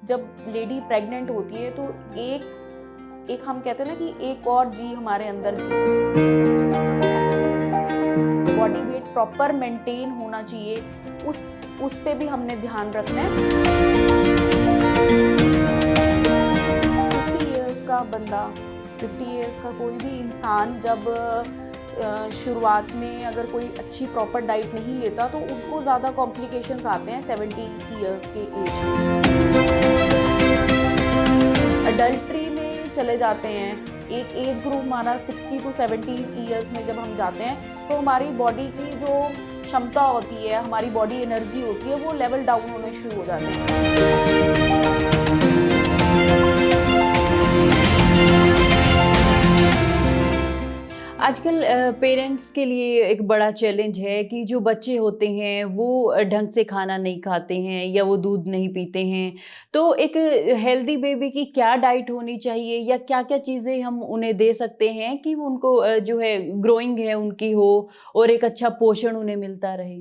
जब lady pregnant होती है तो एक एक हम कहते हैं ना कि एक और जी हमारे अंदर जी, बॉडी वेट प्रॉपर मेंटेन होना चाहिए, उस पे भी हमने ध्यान रखना है। 50 इयर्स का बंदा, 50 इयर्स का कोई भी इंसान जब शुरुआत में अगर कोई अच्छी प्रॉपर डाइट नहीं लेता तो उसको ज़्यादा कॉम्प्लिकेशंस आते हैं 70 इयर्स के एज में। अडल्ट्री में चले जाते हैं, एक एज ग्रुप हमारा 60 to 70 इयर्स में जब हम जाते हैं तो हमारी बॉडी की जो क्षमता होती है, हमारी बॉडी एनर्जी होती है, वो लेवल डाउन होने शुरू हो जाते हैं। आजकल पेरेंट्स के लिए एक बड़ा चैलेंज है कि जो बच्चे होते हैं वो ढंग से खाना नहीं खाते हैं या वो दूध नहीं पीते हैं। तो एक हेल्दी बेबी की क्या डाइट होनी चाहिए या क्या-क्या चीज़ें हम उन्हें दे सकते हैं कि वो उनको जो है ग्रोइंग है उनकी हो और एक अच्छा पोषण उन्हें मिलता रहे?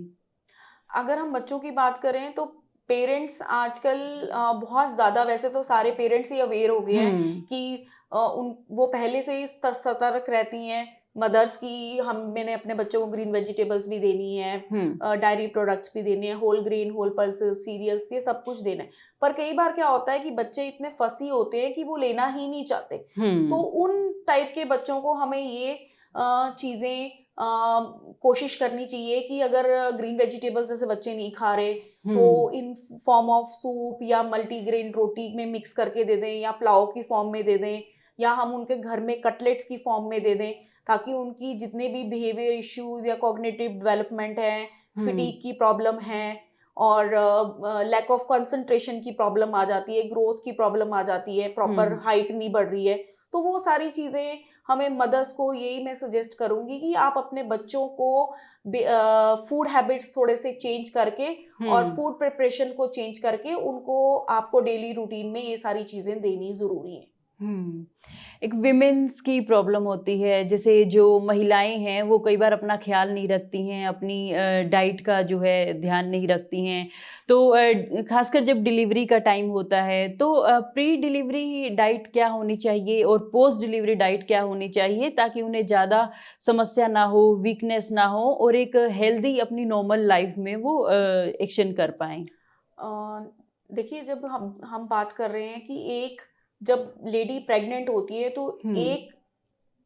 अगर हम बच्चों की बात करें तो पेरेंट्स आजकल बहुत ज़्यादा, वैसे तो सारे पेरेंट्स ही अवेयर हो गए हैं हुँ, कि वो पहले से ही सतर्क रहती हैं मदर्स की, मैंने अपने बच्चों को ग्रीन वेजिटेबल्स भी देनी है, हुँ, डायरी प्रोडक्ट्स भी देने हैं, whole grain, whole pulses, cereals, ये सब कुछ देना है। पर कई बार क्या होता है कि बच्चे इतने फसी होते हैं कि वो लेना ही नहीं चाहते। तो हुँ, उन टाइप के बच्चों को हमें ये चीज़ें कोशिश करनी चाहिए कि अगर ग्रीन वेजिटेबल्स जैसे बच्चे नहीं खा रहे तो हुँ, इन फॉर्म ऑफ सूप या मल्टीग्रेन रोटी में मिक्स करके दे दें, या पुलाव की फॉर्म में दे दें, या हम उनके घर में कटलेट्स की फॉर्म में दे दें, ताकि उनकी जितने भी बिहेवियर इश्यूज या कॉग्निटिव डेवलपमेंट है, हुँ, फिटीक की प्रॉब्लम है, और लैक ऑफ कंसंट्रेशन की प्रॉब्लम आ जाती है, ग्रोथ की प्रॉब्लम आ जाती है, प्रॉपर हुँ, हाइट नहीं बढ़ रही है, तो वो सारी चीज़ें हमें मदर्स को, यही मैं सजेस्ट करूँगी कि आप अपने बच्चों को फूड हैबिट्स थोड़े से चेंज करके और हुँ। फूड प्रिपरेशन को चेंज करके उनको, आपको डेली रूटीन में ये सारी चीज़ें देनी ज़रूरी हैं। हुँ। एक विमेन्स की प्रॉब्लम होती है, जैसे जो महिलाएँ हैं, वो कई बार अपना ख़्याल नहीं रखती हैं, अपनी डाइट का जो है ध्यान नहीं रखती हैं। तो ख़ासकर जब डिलीवरी का टाइम होता है, तो प्री डिलीवरी डाइट क्या होनी चाहिए और पोस्ट डिलीवरी डाइट क्या होनी चाहिए ताकि उन्हें ज़्यादा समस्या ना हो, वीकनेस ना हो और एक हेल्दी अपनी नॉर्मल लाइफ़ में वो एक्शन कर पाएँ? अ, देखिए, जब हम बात कर रहे हैं कि एक जब लेडी प्रेग्नेंट होती है तो हुँ, एक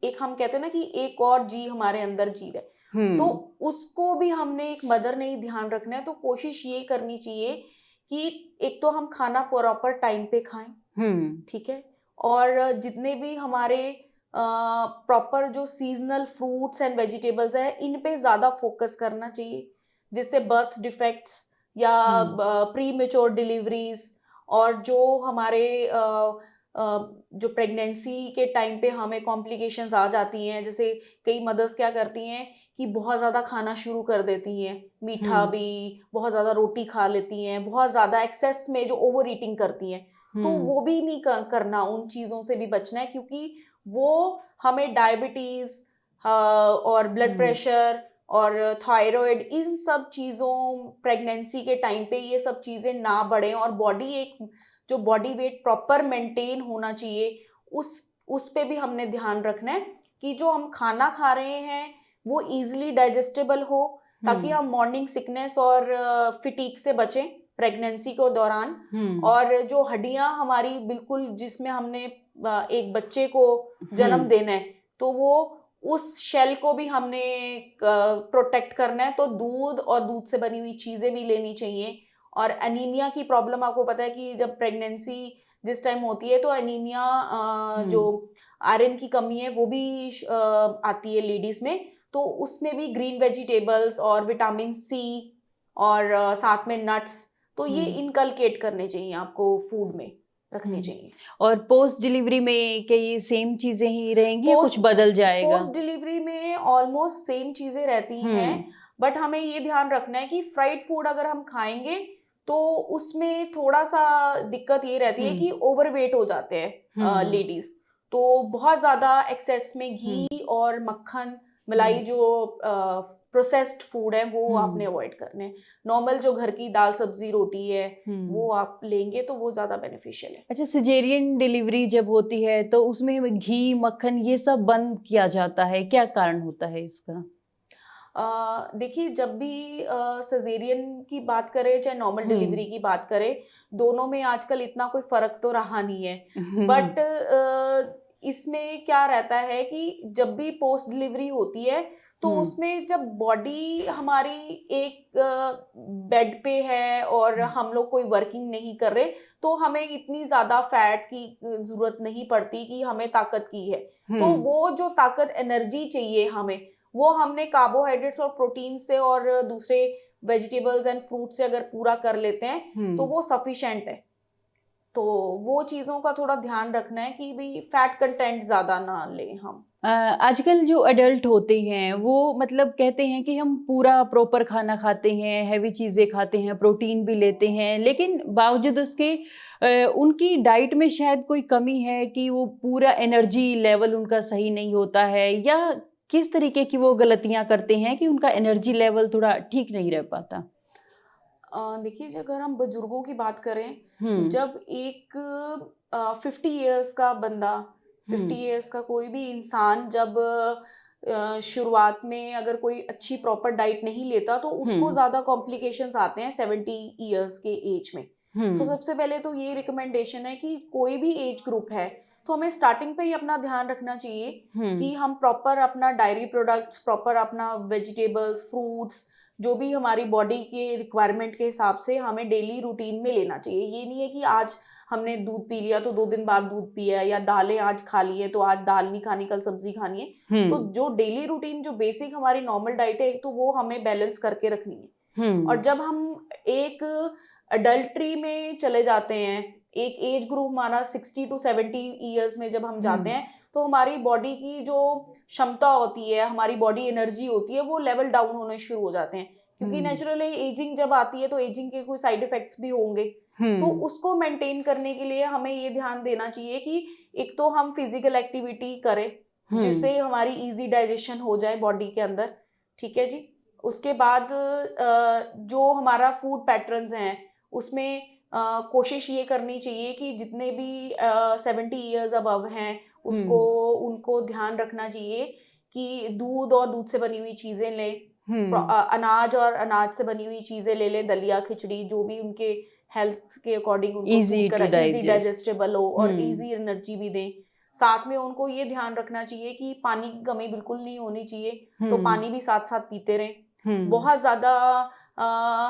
एक हम कहते हैं ना कि एक और जी हमारे अंदर जी रहा है, तो हुँ, उसको भी हमने, एक मदर ने ही ध्यान रखना है। तो कोशिश ये करनी चाहिए कि एक तो हम खाना प्रॉपर टाइम पे खाएं, हुँ, ठीक है, और जितने भी हमारे प्रॉपर जो सीजनल फ्रूट्स एंड वेजिटेबल्स हैं, इन पे ज़्यादा फोकस करना चाहिए, जिससे बर्थ डिफेक्ट्स या हुँ, प्री मेच्योर डिलीवरीज, और जो हमारे जो प्रेगनेंसी के टाइम पे हमें कॉम्प्लिकेशंस आ जाती हैं, जैसे कई मदर्स क्या करती हैं कि बहुत ज़्यादा खाना शुरू कर देती हैं, मीठा हुँ, भी, बहुत ज़्यादा रोटी खा लेती हैं, बहुत ज़्यादा एक्सेस में जो ओवर ईटिंग करती हैं, तो हुँ, वो भी नहीं करना, उन चीज़ों से भी बचना है, क्योंकि वो हमें डायबिटीज़ और ब्लड हुँ, प्रेशर और थायराइड, इन सब चीज़ों, प्रेगनेंसी के टाइम पे ये सब चीज़ें ना बढ़ें, और बॉडी एक जो बॉडी वेट प्रॉपर मेंटेन होना चाहिए, उस पे भी हमने ध्यान रखना है कि जो हम खाना खा रहे हैं वो ईजिली डाइजेस्टेबल हो, ताकि हुँ, हम मॉर्निंग सिकनेस और फिटीक से बचें प्रेगनेंसी के दौरान। हुँ, और जो हड्डियां हमारी बिल्कुल, जिसमें हमने एक बच्चे को हुँ, जन्म देना है, तो वो उस शेल को भी हमने प्रोटेक्ट करना है, तो दूध और दूध से बनी हुई चीज़ें भी लेनी चाहिए। और एनीमिया की प्रॉब्लम, आपको पता है कि जब प्रेगनेंसी जिस टाइम होती है तो एनीमिया, जो हुँ, आयरन की कमी है वो भी आती है लेडीज़ में, तो उसमें भी ग्रीन वेजिटेबल्स और विटामिन सी और साथ में नट्स, तो ये हुँ, इनकलकेट करने चाहिए, आपको फूड में रखने हुँ। चाहिए। और पोस्ट डिलीवरी में क्या ये सेम चीज़ें ही रहेंगी या कुछ पोस्ट बदल जाएगा? पोस्ट डिलीवरी में ऑलमोस्ट सेम चीज़ें रहती हुँ, हैं, बट हमें ये ध्यान रखना है कि फ्राइड फूड अगर हम खाएँगे, तो उसमें थोड़ा-सा दिक्कत ये रहती हुँ, है कि ओवरवेट हो जाते हैं हुँ, लेडीज़। तो बहुत ज़्यादा एक्सेस में हुँ, घी और मक्खन मलाई जो प्रोसेस्ड फूड है वो आपने अवॉइड करने हैं। नॉर्मल जो घर की दाल सब्जी रोटी है वो आप लेंगे तो वो ज़्यादा बेनिफिशियल है। अच्छा, सिजेरियन डिलीवरी जब होती है तो उसमें हमें घी, मक्खन ये सब बंद किया जाता है, क्या कारण होता है इसका? देखिए जब भी सिजेरियन की बात करें चाहे नॉर्मल डिलीवरी की बात करें, दोनों में आजकल इतना कोई फ़र्क तो रहा नहीं है। बट इसमें क्या रहता है कि जब भी पोस्ट डिलीवरी होती है तो उसमें जब बॉडी हमारी एक बेड पे है और हम लोग कोई वर्किंग नहीं कर रहे, तो हमें इतनी ज़्यादा फैट की ज़रूरत नहीं पड़ती कि हमें ताकत की है। तो वो जो ताकत एनर्जी चाहिए हमें, वो हमने कार्बोहाइड्रेट्स और प्रोटीन से और दूसरे वेजिटेबल्स एंड फ्रूट से अगर पूरा कर लेते हैं तो वो सफिशिएंट है। तो वो चीज़ों का थोड़ा ध्यान रखना है कि भाई फैट कंटेंट ज़्यादा ना लें हम। आजकल जो अडल्ट होते हैं वो मतलब कहते हैं कि हम पूरा प्रॉपर खाना खाते हैं, हैवी चीज़ें खाते हैं, प्रोटीन भी लेते हैं, लेकिन बावजूद उसके उनकी डाइट में शायद कोई कमी है कि वो पूरा एनर्जी लेवल उनका सही नहीं होता है, या किस तरीके की वो गलतियाँ करते हैं कि उनका एनर्जी लेवल थोड़ा ठीक नहीं रह पाता? देखिए अगर हम बुजुर्गों की बात करें, हुँ, जब एक 50 इयर्स का बंदा, 50 हुँ, इयर्स का कोई भी इंसान जब शुरुआत में अगर कोई अच्छी प्रॉपर डाइट नहीं लेता तो हुँ, उसको ज़्यादा कॉम्प्लिकेशंस आते हैं 70 इयर्स के एज में। तो हुँ, सबसे पहले तो ये रिकमेंडेशन है कि कोई भी एज ग्रुप है तो हमें स्टार्टिंग पे ही अपना ध्यान रखना चाहिए हुँ, कि हम प्रॉपर अपना डायरी प्रोडक्ट्स, प्रॉपर अपना वेजिटेबल्स, फ्रूट्स, जो भी हमारी बॉडी के रिक्वायरमेंट के हिसाब से हमें डेली रूटीन में लेना चाहिए। ये नहीं है कि आज हमने दूध पी लिया तो 2 दिन बाद दूध पिया, या दालें आज खा ली है तो आज दाल नहीं खानी, कल सब्जी खानी है। हुँ, तो जो डेली रूटीन जो बेसिक हमारी नॉर्मल डाइट है, तो वो हमें बैलेंस करके रखनी है। और हुँ, जब हम एक अडल्ट्री में चले जाते हैं, एक एज ग्रुप हमारा 60 टू 70 ईयर्स में जब हम जाते हुँ, हैं, तो हमारी बॉडी की जो क्षमता होती है, हमारी बॉडी एनर्जी होती है, वो लेवल डाउन होने शुरू हो जाते हैं। क्योंकि हुँ, नेचुरली एजिंग जब आती है तो एजिंग के कोई साइड इफेक्ट्स भी होंगे। तो हुँ, उसको मेंटेन करने के लिए हमें ये ध्यान देना चाहिए कि एक तो हम फिजिकल एक्टिविटी करें, हुँ, जिससे हमारी इजी डाइजेशन हो जाए बॉडी के अंदर। ठीक है जी। उसके बाद जो हमारा फूड पैटर्न्स हैं उसमें कोशिश ये करनी चाहिए कि जितने भी 70 ईयर्स अबव हैं उसको हुँ, उनको ध्यान रखना चाहिए कि दूध और दूध से बनी हुई चीज़ें लें। हुँ, अनाज और अनाज से बनी हुई चीज़ें ले लें, दलिया खिचड़ी, जो भी उनके हेल्थ के अकॉर्डिंग उनको ईज़ी सूट करा, टू इजी डाइजेस्ट। डाइजेस्टेबल हो और हुँ, इजी एनर्जी भी दें। साथ में उनको ये ध्यान रखना चाहिए कि पानी की कमी बिल्कुल नहीं होनी चाहिए, तो हुँ, पानी भी साथ साथ पीते रहें। हुँ, बहुत ज़्यादा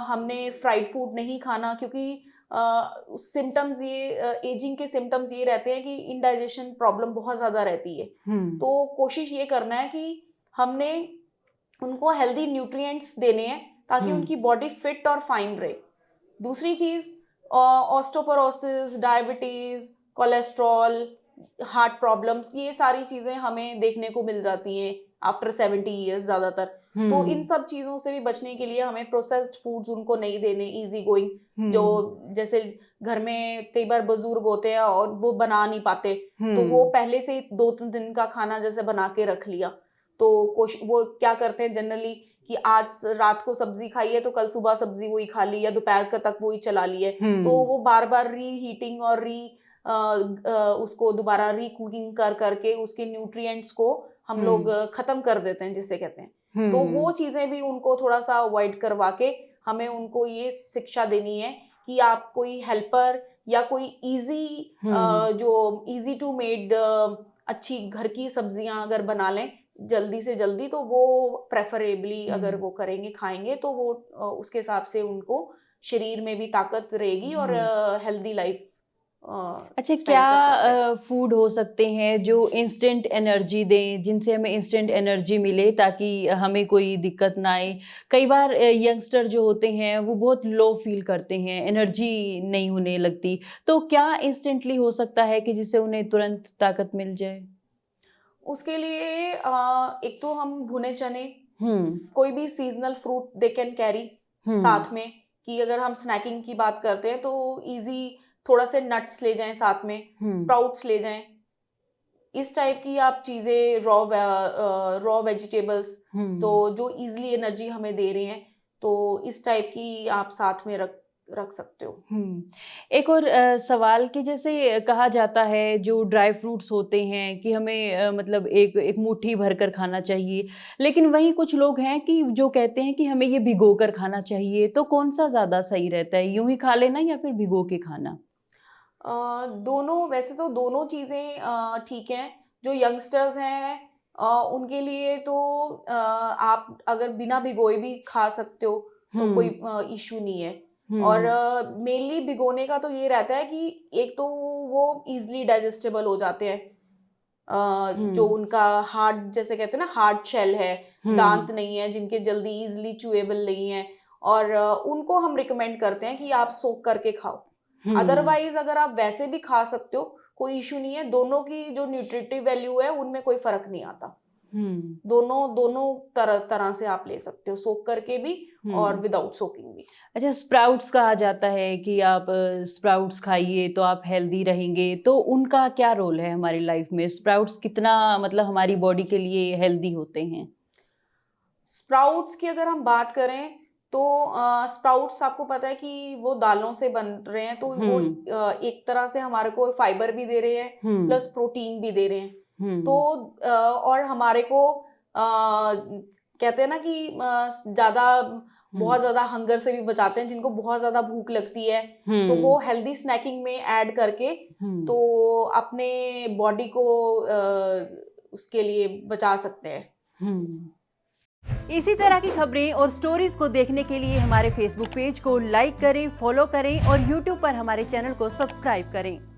हमने फ्राइड फूड नहीं खाना, क्योंकि सिम्टम्स ये एजिंग के सिम्टम्स ये रहते हैं कि इंडाइजेशन प्रॉब्लम बहुत ज़्यादा रहती है। हुँ, तो कोशिश ये करना है कि हमने उनको हेल्दी न्यूट्रिएंट्स देने हैं ताकि हुँ, उनकी बॉडी फिट और फाइन रहे। दूसरी चीज़, osteoporosis, diabetes, cholesterol, heart problems, ये सारी चीज़ें हमें देखने को मिल जाती हैं आफ्टर 70 ईयर्स ज़्यादातर। तो इन हुँ, सब चीज़ों से भी बचने के लिए हमें प्रोसेस्ड फूड्स उनको नहीं देने, ईज़ी गोइंग, जो हुँ, जैसे घर में कई बार बुज़ुर्ग होते हैं और वो बना नहीं पाते, तो वो हुँ, पहले से 2-3 दिन का खाना जैसे बना के रख लिया। तो वो क्या करते हैं जनरली कि आज रात को सब्जी खाई है तो कल सुबह सब्जी वही खा ली, या दोपहर का तक वही चला ली है। तो हुँ, वो बार-बार रीहीटिंग और उसको दोबारा रीकुकिंग कर करके उसके न्यूट्रिएंट्स को हम लोग हुँ, खत्म कर देते हैं, जिसे कहते हैं। तो वो हुँ, चीज़ें भी उनको थोड़ा-सा अवॉइड करवा के हमें उनको ये शिक्षा देनी है कि आप कोई हेल्पर या कोई हुँ, जो ईज़ी टू मेड अच्छी घर की सब्जियाँ अगर बना लें जल्दी से जल्दी, तो वो प्रेफरेबली अगर हुँ, वो करेंगे, खाएँगे, तो वो उसके हिसाब से उनको शरीर में भी ताकत रहेगी और हुँ। हेल्दी लाइफ अच्छा, क्या स्पेंड कर सकते हैं। फूड हो सकते हैं जो इंस्टेंट एनर्जी दें, जिनसे हमें इंस्टेंट एनर्जी मिले ताकि हमें कोई दिक्कत ना आए? कई बार यंगस्टर जो होते हैं वो बहुत लो फ़ील करते हैं, एनर्जी नहीं होने लगती, तो क्या इंस्टेंटली हो सकता है कि जिससे उन्हें तुरंत ताकत मिल जाए? उसके लिए एक तो हम भुने चने, हुँ, कोई भी seasonal fruit they can carry हुँ, साथ में, कि अगर हम स्नैकिंग की बात करते हैं तो ईज़ी थोड़ा से नट्स ले जाएँ साथ में, हुँ, स्प्राउट्स ले जाएँ। इस टाइप की आप चीज़ें, रॉ वेजिटेबल्स, तो जो इजीली एनर्जी हमें दे रहे हैं, तो इस टाइप की आप साथ में रख सकते हो। एक और सवाल कि जैसे कहा जाता है जो ड्राई फ्रूट्स होते हैं कि हमें मतलब एक एक मुट्ठी भरकर खाना चाहिए, लेकिन वहीं कुछ लोग हैं कि जो कहते हैं कि हमें ये भिगोकर खाना चाहिए, तो कौन-सा ज़्यादा सही रहता है, यूँ ही खा लेना या फिर भिगो के खाना? दोनों, वैसे तो दोनों चीज़ें ठीक हैं। जो यंगस्टर्स हैं उनके लिए तो आप अगर बिना भिगोए भी खा सकते हो, तो कोई हुँ, इश्यू नहीं है। और हुँ, मेनली भिगोने का तो ये रहता है कि एक तो वो ईज़िली डाइजेस्टेबल हो जाते हैं। जो हुँ, उनका हार्ड, जैसे कहते हैं ना, हार्ड शेल है, हुँ, दाँत नहीं है, जिनके जल्दी ईज़िली च्यूएबल नहीं है, और उनको हम रिकमेंड करते हैं कि आप सोक करके खाओ। हुँ, अदरवाइज़ अगर आप वैसे भी खा सकते हो, कोई इश्यू नहीं है। दोनों की जो न्यूट्रिटिव वैल्यू है, उनमें कोई फ़र्क नहीं आता। हुँ, दोनों दोनों तरह तरह से आप ले सकते हो, सोक करके भी और हुँ। विदाउट सोकिंग भी। अच्छा, स्प्राउट्स कहा जाता है कि आप स्प्राउट्स खाइए तो आप हेल्दी रहेंगे, तो उनका क्या रोल है हमारी लाइफ में? स्प्राउट्स कितना मतलब हमारी बॉडी के लिए हेल्दी होते हैं? स्प्राउट्स की अगर हम बात करें, तो स्प्राउट्स आपको पता है कि वो दालों से बन रहे हैं, तो वो हुँ, एक तरह से हमारे को फाइबर भी दे रहे हैं, हुँ, प्लस प्रोटीन भी दे रहे हैं। तो हुँ, और हमारे को कहते हैं ना कि ज़्यादा, हुँ, बहुत ज़्यादा हंगर से भी बचाते हैं, जिनको बहुत ज़्यादा भूख लगती है, तो वो हुँ, हेल्दी स्नैकिंग में ऐड करके, हुँ। तो अपने बॉडी को उसके लिए बचा सकते हैं। हुँ। इसी तरह की खबरें और स्टोरीज को देखने के लिए हमारे फेसबुक पेज को लाइक करें, फॉलो करें और यूट्यूब पर हमारे चैनल को सब्सक्राइब करें।